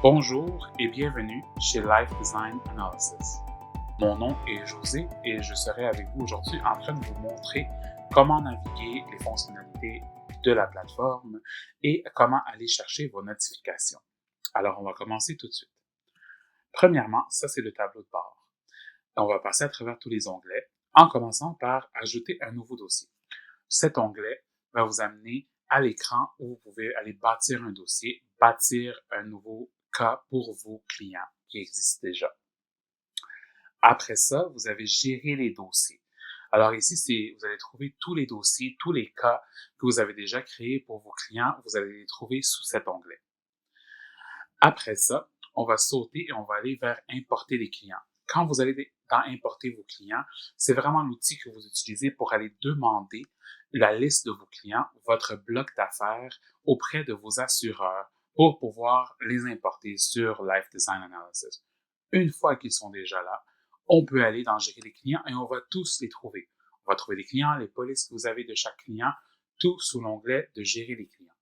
Bonjour et bienvenue chez Life Design Analysis. Mon nom est José et je serai avec vous aujourd'hui en train de vous montrer comment naviguer les fonctionnalités de la plateforme et comment aller chercher vos notifications. Alors, on va commencer tout de suite. Premièrement, ça c'est le tableau de bord. On va passer à travers tous les onglets en commençant par ajouter un nouveau dossier. Cet onglet va vous amener à l'écran où vous pouvez aller bâtir un dossier, bâtir un nouveau cas pour vos clients qui existent déjà. Après ça, vous avez géré les dossiers. Alors ici, vous allez trouver tous les dossiers, tous les cas que vous avez déjà créés pour vos clients, vous allez les trouver sous cet onglet. Après ça, on va sauter et on va aller vers importer les clients. Quand vous allez dans importer vos clients, c'est vraiment l'outil que vous utilisez pour aller demander la liste de vos clients, votre bloc d'affaires auprès de vos assureurs pour pouvoir les importer sur Life Design Analysis. Une fois qu'ils sont déjà là, on peut aller dans gérer les clients et on va tous les trouver. On va trouver les clients, les polices que vous avez de chaque client, tout sous l'onglet de gérer les clients.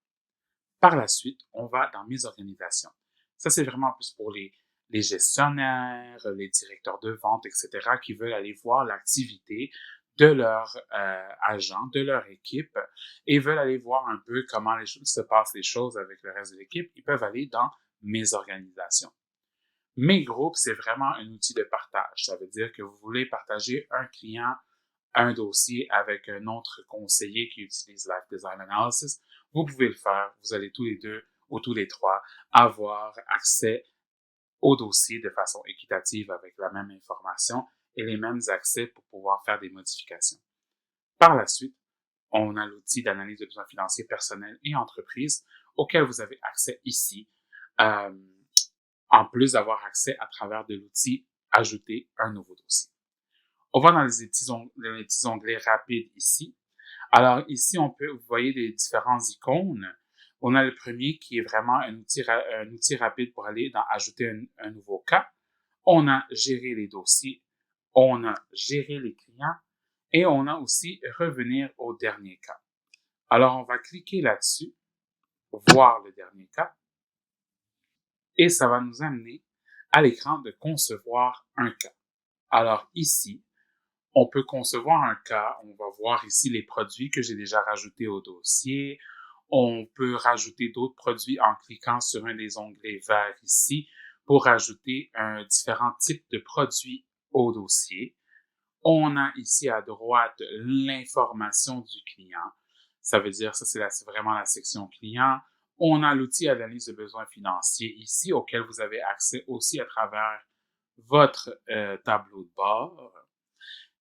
Par la suite, on va dans mes organisations. Ça, c'est vraiment plus pour les gestionnaires, les directeurs de vente, etc., qui veulent aller voir l'activité de leur agent, de leur équipe, et veulent aller voir un peu comment se passent les choses avec le reste de l'équipe. Ils peuvent aller dans mes organisations. Mes groupes, c'est vraiment un outil de partage. Ça veut dire que vous voulez partager un client, un dossier avec un autre conseiller qui utilise Life Design Analysis. Vous pouvez le faire. Vous allez tous les deux ou tous les trois avoir accès au dossier de façon équitative avec la même information et les mêmes accès pour pouvoir faire des modifications. Par la suite, on a l'outil d'analyse de besoins financiers personnels et entreprises auquel vous avez accès ici, en plus d'avoir accès à travers de l'outil Ajouter un nouveau dossier. On va dans les petits onglets rapides ici. Alors ici, vous voyez les différents icônes. On a le premier qui est vraiment un outil rapide pour aller dans Ajouter un nouveau cas. On a Gérer les dossiers. On a Gérer les clients. Et on a aussi Revenir au dernier cas. Alors, on va cliquer là-dessus, voir le dernier cas. Et ça va nous amener à l'écran de concevoir un cas. Alors ici, on peut concevoir un cas. On va voir ici les produits que j'ai déjà rajoutés au dossier. On peut rajouter d'autres produits en cliquant sur un des onglets verts ici pour rajouter différents types de produits au dossier. On a ici à droite l'information du client. Ça veut dire, ça c'est vraiment la section client. On a l'outil analyse de besoins financiers ici auquel vous avez accès aussi à travers votre tableau de bord.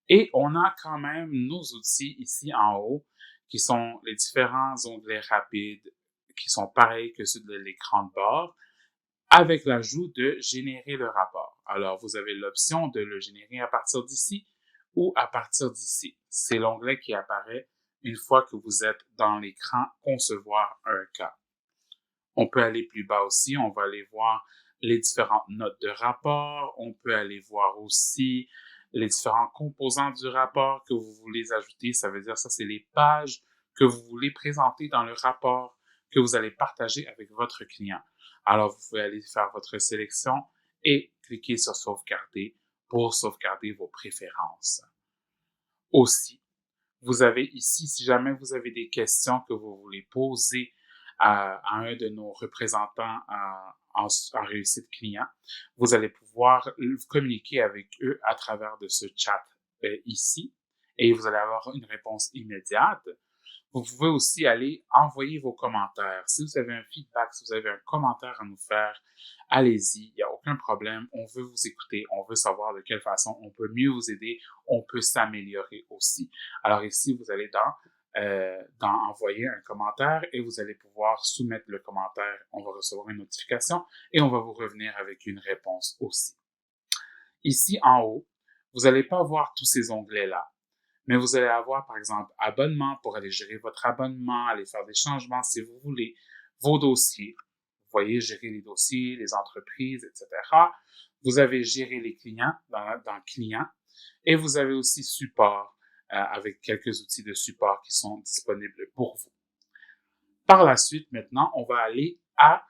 Et on a quand même nos outils ici en haut qui sont les différents onglets rapides qui sont pareils que ceux de l'écran de bord avec l'ajout de générer le rapport. Alors, vous avez l'option de le générer à partir d'ici ou à partir d'ici. C'est l'onglet qui apparaît une fois que vous êtes dans l'écran Concevoir un cas. On peut aller plus bas aussi, on va aller voir les différentes notes de rapport, on peut aller voir aussi les différents composants du rapport que vous voulez ajouter. Ça veut dire ça, c'est les pages que vous voulez présenter dans le rapport que vous allez partager avec votre client. Alors, vous pouvez aller faire votre sélection et cliquer sur sauvegarder pour sauvegarder vos préférences. Aussi, vous avez ici, si jamais vous avez des questions que vous voulez poser à un de nos représentants en réussite client, vous allez pouvoir communiquer avec eux à travers de ce chat ici et vous allez avoir une réponse immédiate. Vous pouvez aussi aller envoyer vos commentaires. Si vous avez un feedback, si vous avez un commentaire à nous faire, allez-y, il n'y a aucun problème. On veut vous écouter, on veut savoir de quelle façon on peut mieux vous aider, on peut s'améliorer aussi. Alors ici, vous allez dans envoyer un commentaire et vous allez pouvoir soumettre le commentaire. On va recevoir une notification et on va vous revenir avec une réponse aussi. Ici, en haut, vous n'allez pas voir tous ces onglets-là. Mais vous allez avoir, par exemple, abonnement pour aller gérer votre abonnement, aller faire des changements si vous voulez, vos dossiers. Vous voyez, gérer les dossiers, les entreprises, etc. Vous avez géré les clients dans clients et vous avez aussi support avec quelques outils de support qui sont disponibles pour vous. Par la suite, maintenant, on va aller à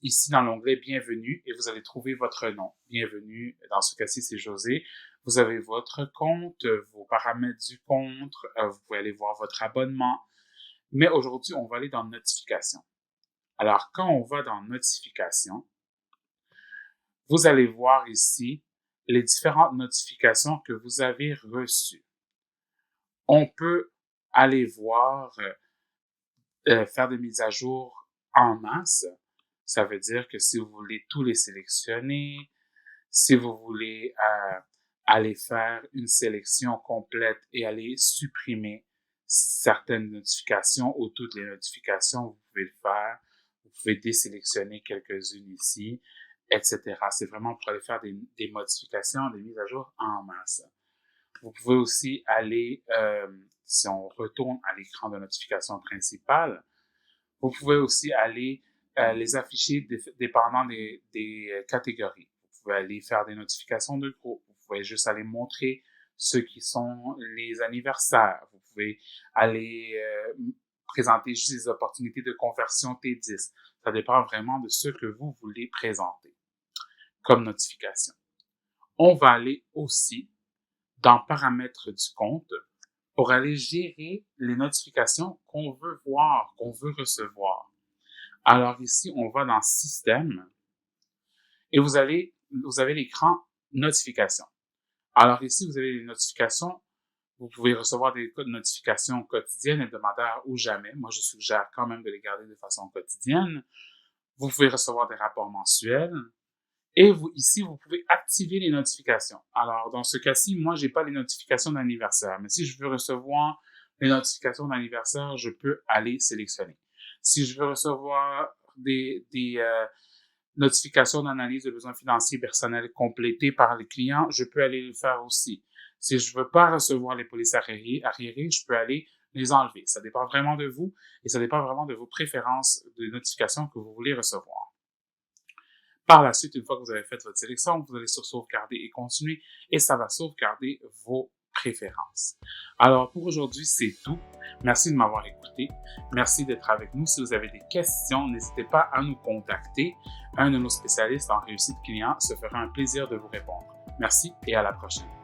ici dans l'onglet Bienvenue et vous allez trouver votre nom. Bienvenue, dans ce cas-ci, c'est José. Vous avez votre compte, vos paramètres du compte, vous pouvez aller voir votre abonnement. Mais aujourd'hui, on va aller dans Notifications. Alors, quand on va dans Notifications, vous allez voir ici les différentes notifications que vous avez reçues. On peut aller voir, faire des mises à jour en masse. Ça veut dire que si vous voulez tous les sélectionner, si vous voulez aller faire une sélection complète et aller supprimer certaines notifications ou toutes les notifications, vous pouvez le faire. Vous pouvez désélectionner quelques-unes ici, etc. C'est vraiment pour aller faire des modifications, des mises à jour en masse. Vous pouvez aussi aller, si on retourne à l'écran de notification principale, vous pouvez aussi aller les afficher dépendant des catégories. Vous pouvez aller faire des notifications de groupe. Vous pouvez juste aller montrer ceux qui sont les anniversaires. Vous pouvez aller présenter juste des opportunités de conversion T10. Ça dépend vraiment de ce que vous voulez présenter comme notification. On va aller aussi dans Paramètres du compte pour aller gérer les notifications qu'on veut voir, qu'on veut recevoir. Alors ici, on va dans Système et vous avez l'écran Notifications. Alors ici, vous avez les notifications. Vous pouvez recevoir des notifications quotidiennes, hebdomadaires ou jamais. Moi, je suggère quand même de les garder de façon quotidienne. Vous pouvez recevoir des rapports mensuels. Et ici, vous pouvez activer les notifications. Alors, dans ce cas-ci, moi, j'ai pas les notifications d'anniversaire. Mais si je veux recevoir les notifications d'anniversaire, je peux aller sélectionner. Si je veux recevoir des notifications d'analyse de besoins financiers personnels complétées par les clients, je peux aller le faire aussi. Si je veux pas recevoir les polices arriérées, je peux aller les enlever. Ça dépend vraiment de vous et ça dépend vraiment de vos préférences de notifications que vous voulez recevoir. Par la suite, une fois que vous avez fait votre sélection, vous allez sur Sauvegarder et continuer et ça va sauvegarder vos préférences. Alors, pour aujourd'hui, c'est tout. Merci de m'avoir écouté. Merci d'être avec nous. Si vous avez des questions, n'hésitez pas à nous contacter. Un de nos spécialistes en réussite client se fera un plaisir de vous répondre. Merci et à la prochaine.